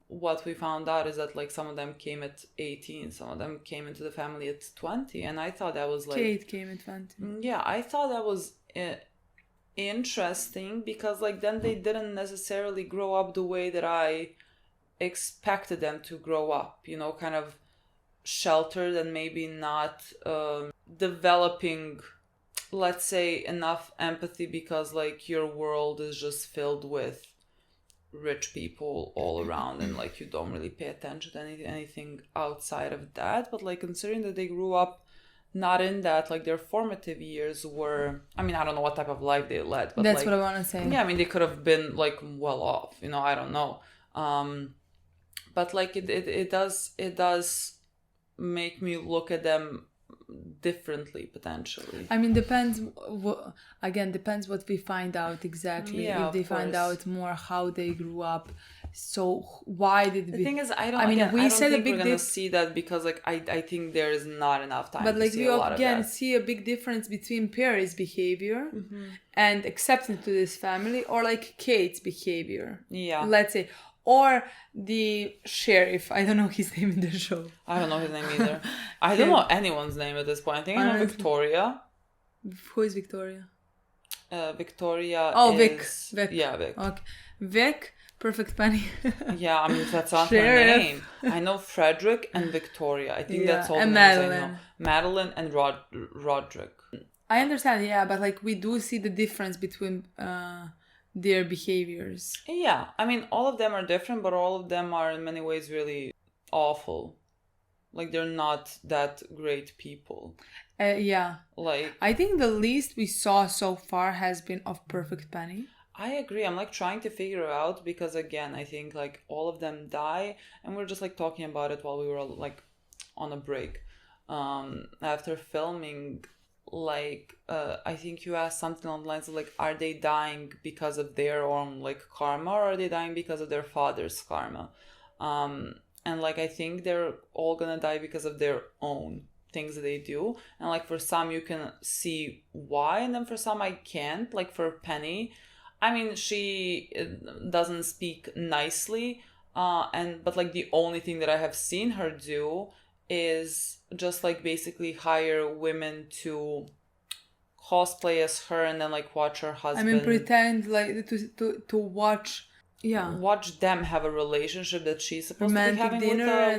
what we found out is that, like, some of them came at 18, some of them came into the family at 20, and I thought that was like Kate came at 20. Yeah, I thought that was interesting because, like, then they didn't necessarily grow up the way that I expected them to grow up, you know, kind of sheltered and maybe not developing, let's say, enough empathy because, like, your world is just filled with rich people all around and, like, you don't really pay attention to anything outside of that. But, like, considering that they grew up not in that, like, their formative years were, I mean, I don't know what type of life they led, but that's like, what I want to say. Yeah, I mean, they could have been, like, well off, you know, I don't know. But, like, it does make me look at them differently potentially. I mean, depends what we find out exactly. Yeah, if they find out more how they grew up, so why did the thing is, I don't think we're gonna see that because, like, I think there is not enough time. But, like, to see we a lot again of that. see a big difference between Perry's behavior and acceptance to this family, or like Kate's behavior. Yeah. Let's say. Or the sheriff. I don't know his name in the show. I don't know his name either. I don't know anyone's name at this point. I think I know Victoria. Who is Victoria? Victoria is... Vic. Yeah, Vic. Okay. Vic, Perfect Penny. Yeah, I mean, that's not her name. I know Frederick and Victoria. I think that's all the names Madeline. I know. Madeline and Roderick. I understand, yeah, but, like, we do see the difference between... their behaviors. Yeah, I mean, all of them are different, but all of them are in many ways really awful. Like, they're not that great people. Yeah. Like, I think the least we saw so far has been of Perfect Penny. I agree. I'm, like, trying to figure out because, again, I think, like, all of them die, and we're just, like, talking about it while we were, like, on a break. After filming, like, I think you asked something on the lines of, like, are they dying because of their own, like, karma, or are they dying because of their father's karma? And, like, I think they're all gonna die because of their own things that they do. And, like, for some you can see why, and then for some I can't. Like, for Penny, I mean, she doesn't speak nicely, but, like, the only thing that I have seen her do is just, like, basically hire women to cosplay as her and then, like, watch her husband. I mean, pretend, like, to watch, watch them have a relationship that she's supposed romantic to be having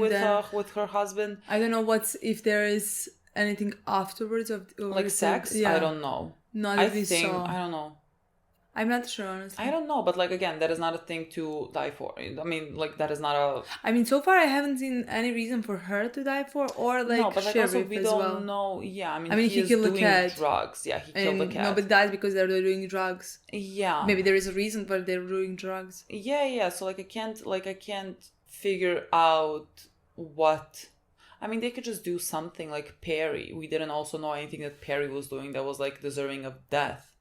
with her husband. I don't know if there is anything afterwards of like sex. I don't know. Not I think I don't know. I'm not sure, honestly. I don't know, but, like, again, that is not a thing to die for. I mean, like, that is not a... I mean, so far I haven't seen any reason for her to die for, or, like, no, but, like, also we don't know... Yeah, I mean he killed the cat. Drugs. Yeah, he killed the cat. No, but died because they're doing drugs. Yeah. Maybe there is a reason, but they're doing drugs. Yeah. So, like, I can't figure out what... I mean, they could just do something like Perry. We didn't also know anything that Perry was doing that was, like, deserving of death.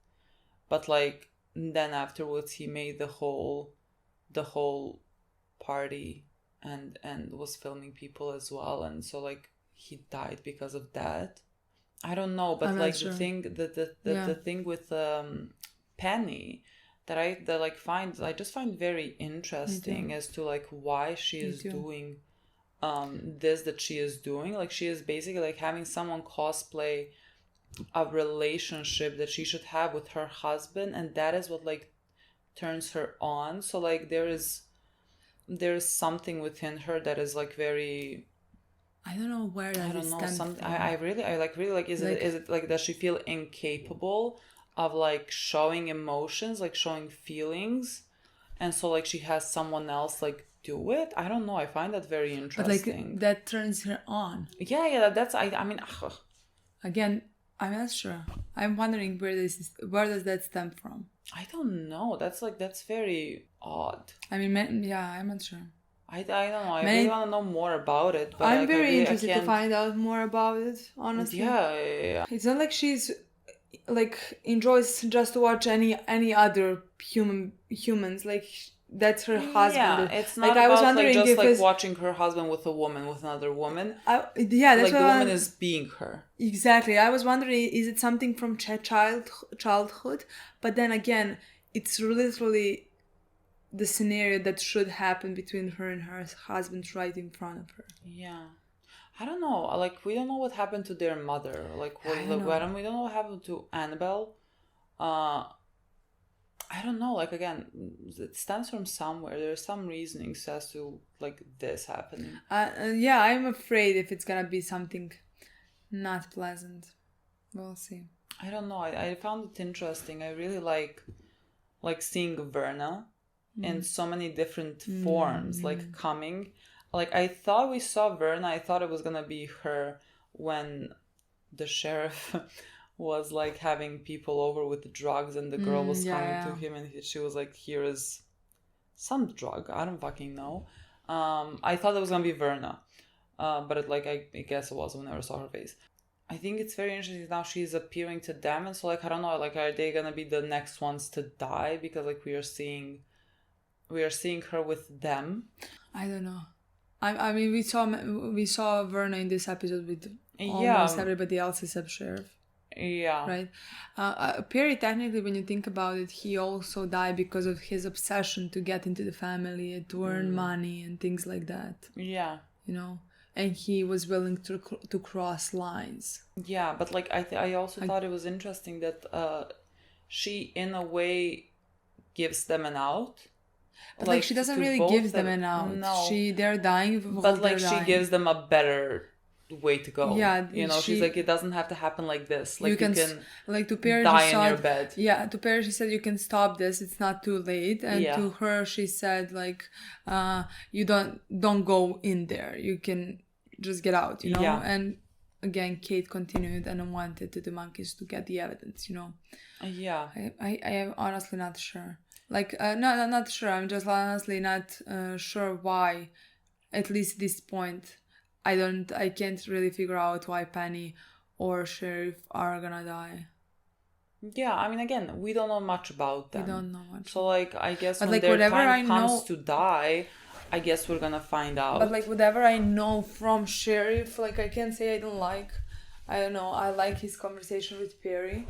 But, like... then afterwards he made the whole party and was filming people as well, and so, like, he died because of that. I don't know, but, like, sure. the thing with Penny that I just find very interesting as to, like, why she is doing this that she is doing. Like, she is basically, like, having someone cosplay a relationship that she should have with her husband, and that is what like turns her on. So like there is something within her that is like very, I don't know where that is stemmed from. I really like is it like, does she feel incapable of like showing emotions, like showing feelings, and so like she has someone else like do it? I don't know, I find that very interesting. But like that turns her on. Yeah, that's I mean again, I'm not sure. I'm wondering where does that stem from? I don't know. That's very odd. I mean, yeah, I'm not sure. I don't know. I really want to know more about it. But I'm very interested to find out more about it, honestly. Yeah. It's not like she's like enjoys just to watch any other humans. Like that's her husband. Yeah, it's not like, about I was wondering like, just if like watching her husband with a woman, with another woman. Yeah, that's like the woman is being her. Exactly. I was wondering, is it something from childhood? But then again, it's literally the scenario that should happen between her and her husband right in front of her. Yeah. I don't know. Like, we don't know what happened to their mother. Like, we don't know what happened to Annabelle. I don't know. Like, again, it stems from somewhere. There's some reasonings as to, like, this happening. Yeah, I'm afraid if it's gonna be something not pleasant. We'll see. I don't know. I found it interesting. I really like seeing Verna in so many different forms, like coming. Like, I thought we saw Verna. I thought it was gonna be her when the sheriff was like having people over with the drugs, and the girl was coming to him, and she was like, "Here is some drug. I don't fucking know." I thought it was gonna be Verna, but I guess it was. We never saw her face. I think it's very interesting now she's appearing to them, and so like I don't know, like are they gonna be the next ones to die, because like we are seeing her with them. I don't know. I mean we saw Verna in this episode with almost everybody else except Sheriff. Yeah. Right. Perry, technically, when you think about it, he also died because of his obsession to get into the family, to earn money and things like that. Yeah. You know, and he was willing to cross lines. Yeah, but like I also thought it was interesting that she in a way gives them an out. But like she doesn't really give them an out. No. They're dying. But like she gives them a better way to go. Yeah, you know, she's like, it doesn't have to happen like this. Like you can like to Perry, die in your bed. Yeah, to Perry she said you can stop this. It's not too late. And to her she said like, you don't go in there. You can just get out. You know. Yeah. And again, Kate continued and wanted the monkeys to get the evidence. You know. Yeah. I am honestly not sure. Like not sure. I'm just honestly not sure why. At least this point. I can't really figure out why Penny or Sheriff are gonna die. Yeah, I mean, again, we don't know much about them. We don't know much. So, like, I guess but when like, their time comes to die, I guess we're gonna find out. But, like, whatever I know from Sheriff, like, I can't say I don't like. I don't know, I like his conversation with Perry.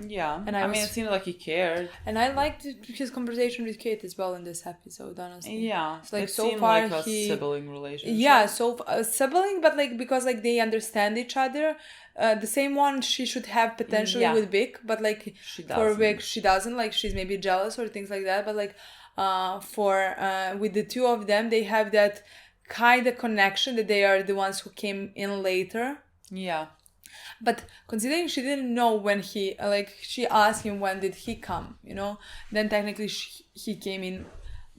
Yeah, and I mean, it seemed like he cared. And I liked his conversation with Kate as well in this episode, honestly. Yeah, so, like, it seemed like a sibling relationship. Yeah, so sibling, but like because like they understand each other. The same one she should have potentially with Vic, but like for Vic she doesn't. Like she's maybe jealous or things like that. But like with the two of them, they have that kind of connection that they are the ones who came in later. Yeah. But considering she didn't know when he, like, she asked him when did he come, you know, then technically he came in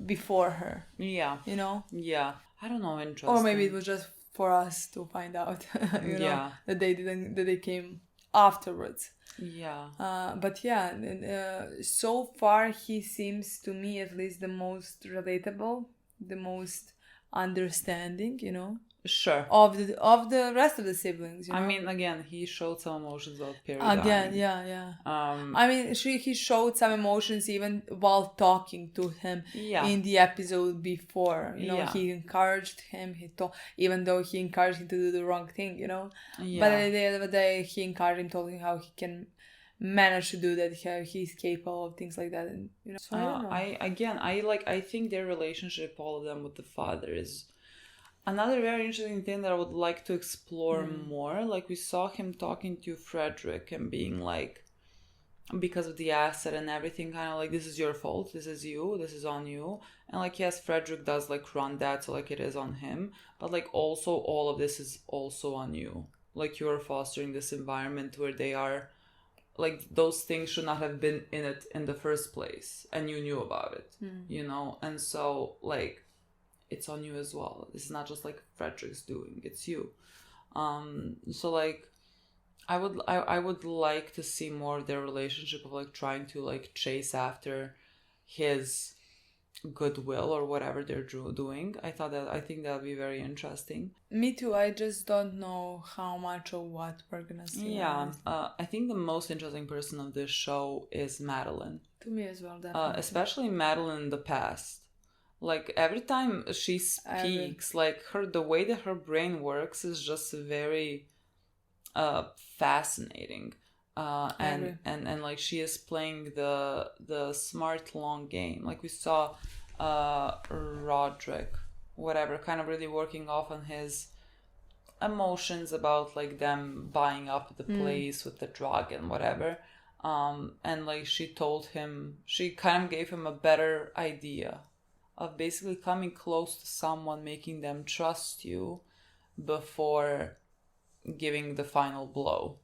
before her. Yeah. You know? Yeah. I don't know, interesting. Or maybe it was just for us to find out, you know, that they came afterwards. Yeah. But yeah, so far he seems to me at least the most relatable, the most understanding, you know. Sure. Of the rest of the siblings, you know? I mean, again, he showed some emotions about Perry again, dying. yeah. I mean, he showed some emotions even while talking to him in the episode before. You know, he encouraged him. Even though he encouraged him to do the wrong thing, you know. Yeah. But at the end of the day, he encouraged him, told him how he can manage to do that, how he's capable of things like that, and you know. So I don't know. I think their relationship, all of them with the father, is. Another very interesting thing that I would like to explore more, like we saw him talking to Frederick and being like, because of the acid and everything, kind of like, this is your fault, this is you, this is on you. And like, yes, Frederick does like run that, so like it is on him, but like also all of this is also on you. Like, you're fostering this environment where they are, like, those things should not have been in it in the first place, and you knew about it, you know? And so like, it's on you as well. This is not just like Frederick's doing, it's you. So like, I would like to see more of their relationship of like trying to like chase after his goodwill or whatever they're doing. I think that would be very interesting. Me too. I just don't know how much or what we're gonna see. Yeah, I think the most interesting person of this show is Madeline. To me as well, definitely. Especially Madeline in the past. Like, every time she speaks, like the way that her brain works is just very fascinating. And like, she is playing the smart long game. Like, we saw Roderick, whatever, kind of really working off on his emotions about like them buying up the place with the drug and whatever. And like, she kind of gave him a better idea of basically coming close to someone, making them trust you before giving the final blow.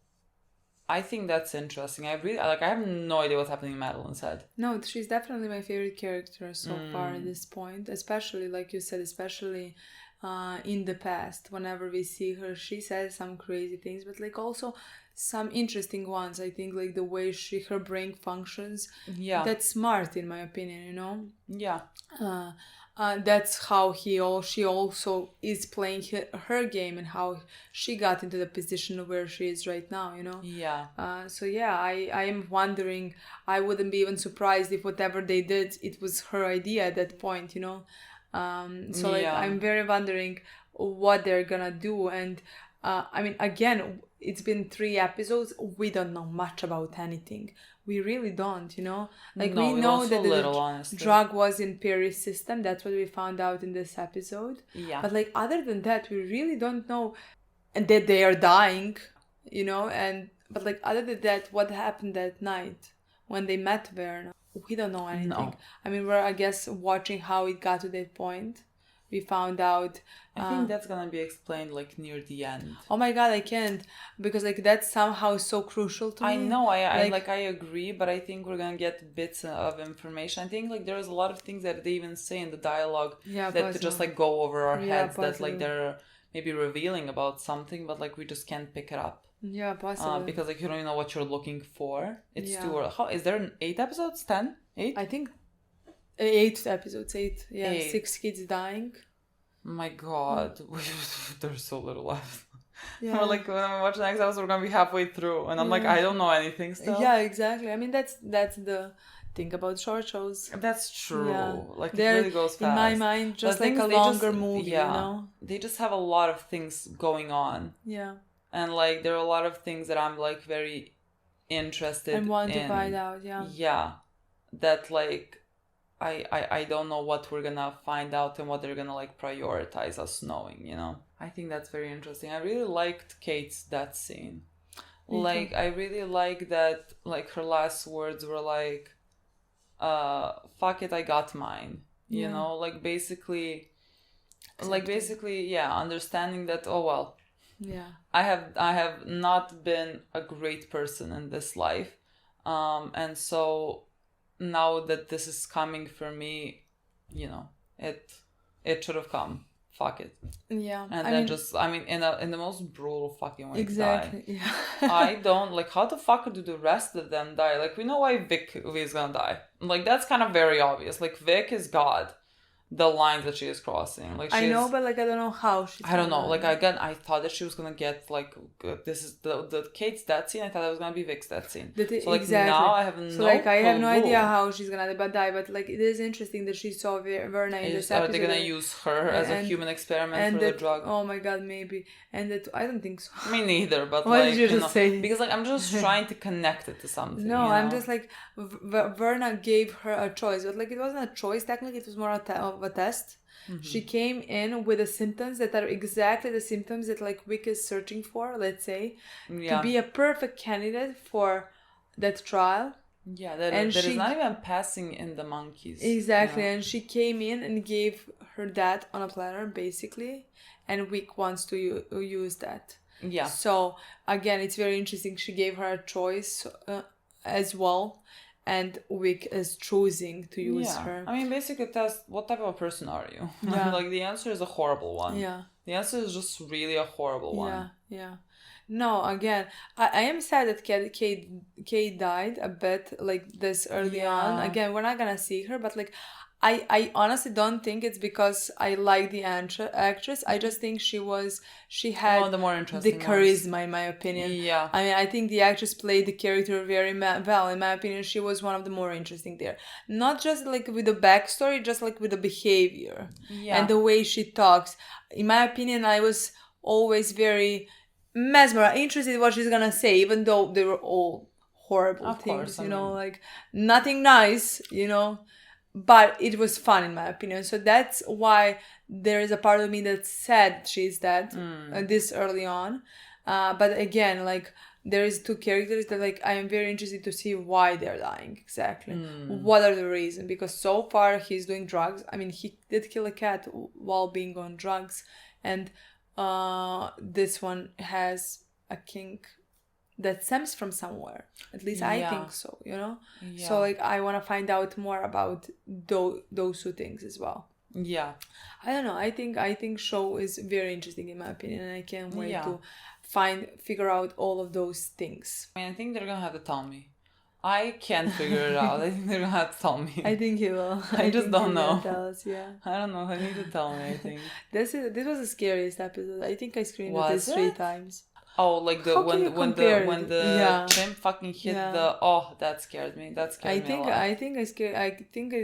I think that's interesting. I have no idea what's happening in Madeline's head. No, she's definitely my favorite character so far at this point. Especially, like you said, in the past. Whenever we see her, she says some crazy things, but like also some interesting ones. I think like the way her brain functions. Yeah, that's smart in my opinion. You know. Yeah. That's how she also is playing her game, and how she got into the position where she is right now, you know? Yeah. So yeah, I am wondering, I wouldn't be even surprised if whatever they did, it was her idea at that point, you know? So like, I'm very wondering what they're gonna do. And I mean, again, it's been 3 episodes. We don't know much about anything. We really don't, you know? Like, we know that the drug was in Perry's system. That's what we found out in this episode. Yeah. But like, other than that, we really don't know. And that they are dying, you know? But like, other than that, what happened that night when they met Verna? We don't know anything. No. I mean, we're, I guess, watching how it got to that point. We found out. I think that's gonna be explained like near the end. Oh my god, I can't, because like that's somehow so crucial to me. I know, I agree, but I think we're gonna get bits of information. I think like there's a lot of things that they even say in the dialogue that just like go over our heads, that like they're maybe revealing about something, but like we just can't pick it up. Yeah, possibly. Because like you don't even know what you're looking for. It's too early. How is there 8 episodes? 10? 8? I think 8 episodes. 8. Yeah, 8. 6 kids dying. My god, there's so little left. Yeah. We're like, when I watch the next episode, we're gonna be halfway through, and I'm like, I don't know anything still. Yeah, exactly. I mean, that's the thing about short shows. That's true. Yeah. Like, it really goes fast. In my mind, just like a longer movie, you know? They just have a lot of things going on. Yeah. And like, there are a lot of things that I'm like very interested in. And want to find out, yeah. Yeah. That like, I don't know what we're gonna find out and what they're gonna like prioritize us knowing, you know? I think that's very interesting. I really liked Kate's death scene. Like, I really like that, like, her last words were like, fuck it, I got mine. You know? Like, basically, understanding that, oh well. Yeah. I have not been a great person in this life. And so now that this is coming for me, you know, it should have come. Fuck it. Yeah. And in the most brutal fucking way. Exactly. Die. Yeah. I don't like, how the fuck do the rest of them die? Like, we know why Vic is gonna die. Like, that's kind of very obvious. Like, Vic is God. The lines that she is crossing, like, I know, but like, I don't know how she's. I don't know. Like, again, I thought that she was gonna get like, this is the Kate's death scene. I thought it was gonna be Vic's death scene. So like, now I have no. I have no idea how she's gonna die, but like, it is interesting that she saw Verna in this episode. Are they gonna use her as a human experiment for the drug? Oh my god, maybe. And that, I don't think so. Me neither. But what like, did you just say? Because like, I'm just trying to connect it to something. No, I'm just like, Verna gave her a choice, but like, it wasn't a choice. Technically, it was more a test. She came in with the symptoms that are exactly the symptoms that like Wick is searching for, let's say, to be a perfect candidate for that trial. Yeah, that is not even passing in the monkeys. Exactly, and she came in and gave her that on a platter, basically, and Wick wants to use that. Yeah. So, again, it's very interesting. She gave her a choice as well, and Wick is choosing to use her. I mean, basically test what type of a person are you? Yeah. Like, the answer is a horrible one. Yeah. The answer is just really a horrible one. Yeah. No, again, I am sad that Kate died a bit like this early on. Again, we're not gonna see her, but like, I honestly don't think it's because I like the actress. I just think she had the more interesting charisma, in my opinion. Yeah. I mean, I think the actress played the character very well. In my opinion, she was one of the more interesting there. Not just like with the backstory, just like with the behavior and the way she talks. In my opinion, I was always very mesmerized, interested in what she's gonna say, even though they were all horrible things, you know, like nothing nice, you know, but it was fun in my opinion. So that's why there is a part of me that's sad she's dead this early on. But again, like there is two characters that like I am very interested to see why they're dying exactly. What are the reasons? Because so far he's doing drugs. I mean, he did kill a cat while being on drugs, and this one has a kink that stems from somewhere. At least I think so, you know? Yeah. So like I want to find out more about those two things as well. Yeah. I don't know. I think show is very interesting in my opinion, and I can't wait to figure out all of those things. I mean, I think they're gonna have to tell me. I can't figure it out. I think they're gonna have to tell me. I think he will. I just don't know. Tell us, yeah. I don't know. I need to tell me. I think this was the scariest episode. I think I screamed at this 3 times. Oh, like the when the chimp fucking hit that scared me. That scared me a lot. I think I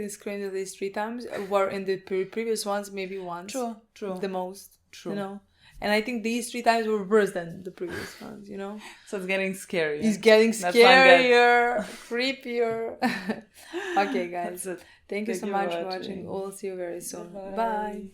screamed at least 3 times. Were in the previous ones maybe once. True. The most. True. You know. And I think these 3 times were worse than the previous ones, you know? So it's getting scarier. It's getting scarier, creepier. Okay, guys. Thank you so much for watching. We'll see you very soon. Bye.